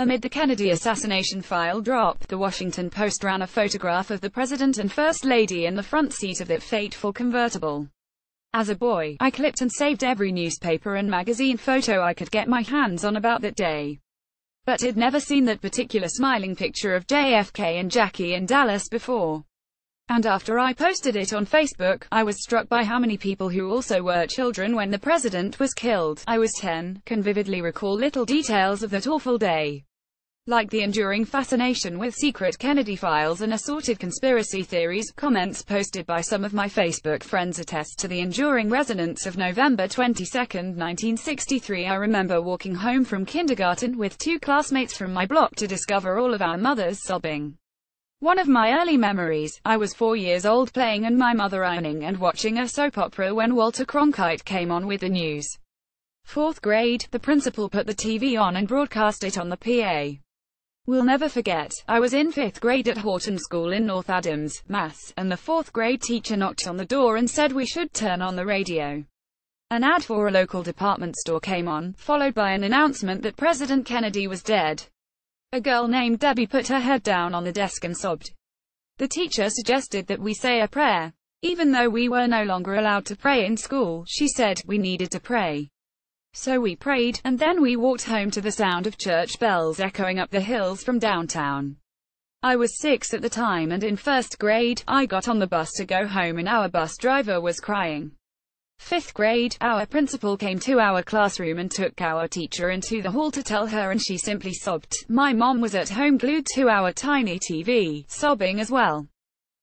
Amid the Kennedy assassination file drop, The Washington Post ran a photograph of the president and First Lady in the front seat of that fateful convertible. As a boy, I clipped and saved every newspaper and magazine photo I could get my hands on about that day. But had never seen that particular smiling picture of JFK and Jackie in Dallas before. And after I posted it on Facebook, I was struck by how many people who also were children when the president was killed. I was 10, can vividly recall little details of that awful day. Like the enduring fascination with secret Kennedy files and assorted conspiracy theories, comments posted by some of my Facebook friends attest to the enduring resonance of November 22, 1963. I remember walking home from kindergarten with two classmates from my block to discover all of our mothers sobbing. One of my early memories, I was 4 years old playing and my mother ironing and watching a soap opera when Walter Cronkite came on with the news. 4th grade, the principal put the TV on and broadcast it on the PA. We'll never forget, I was in 5th grade at Horton School in North Adams, Mass., and the 4th grade teacher knocked on the door and said we should turn on the radio. An ad for a local department store came on, followed by an announcement that President Kennedy was dead. A girl named Debbie put her head down on the desk and sobbed. The teacher suggested that we say a prayer. Even though we were no longer allowed to pray in school, she said, we needed to pray. So we prayed, and then we walked home to the sound of church bells echoing up the hills from downtown. I was 6 at the time and in 1st grade, I got on the bus to go home and our bus driver was crying. 5th grade, our principal came to our classroom and took our teacher into the hall to tell her and she simply sobbed. My mom was at home glued to our tiny TV, sobbing as well.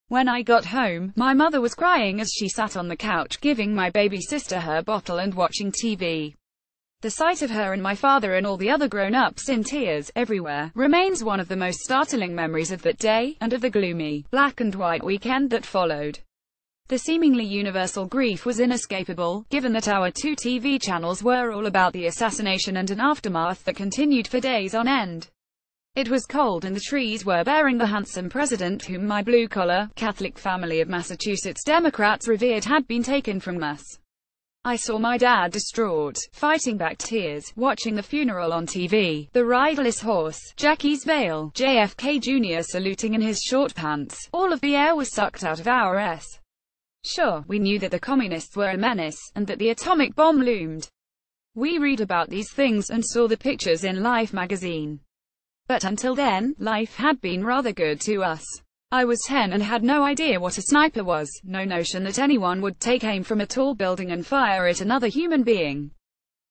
When I got home, my mother was crying as she sat on the couch giving my baby sister her bottle and watching TV. The sight of her and my father and all the other grown-ups in tears, everywhere, remains one of the most startling memories of that day, and of the gloomy, black and white weekend that followed. The seemingly universal grief was inescapable, given that our 2 TV channels were all about the assassination and an aftermath that continued for days on end. It was cold and the trees were bearing the handsome president whom my blue-collar, Catholic family of Massachusetts Democrats revered had been taken from us. I saw my dad distraught, fighting back tears, watching the funeral on TV, the riderless horse, Jackie's veil, JFK Jr. saluting in his short pants. All of the air was sucked out of our s. Sure, we knew that the communists were a menace, and that the atomic bomb loomed. We read about these things and saw the pictures in Life magazine. But until then, life had been rather good to us. I was 10 and had no idea what a sniper was, no notion that anyone would take aim from a tall building and fire at another human being.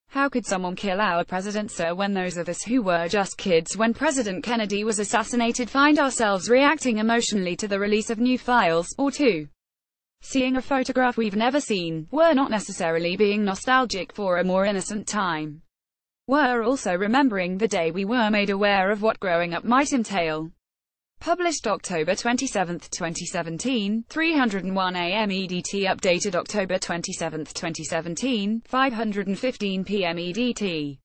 How could someone kill our president, sir, when those of us who were just kids when President Kennedy was assassinated find ourselves reacting emotionally to the release of new files, or to seeing a photograph we've never seen? We're not necessarily being nostalgic for a more innocent time. We're also remembering the day we were made aware of what growing up might entail. Published October 27, 2017, 301 AM EDT. Updated October 27, 2017, 5:15 PM EDT.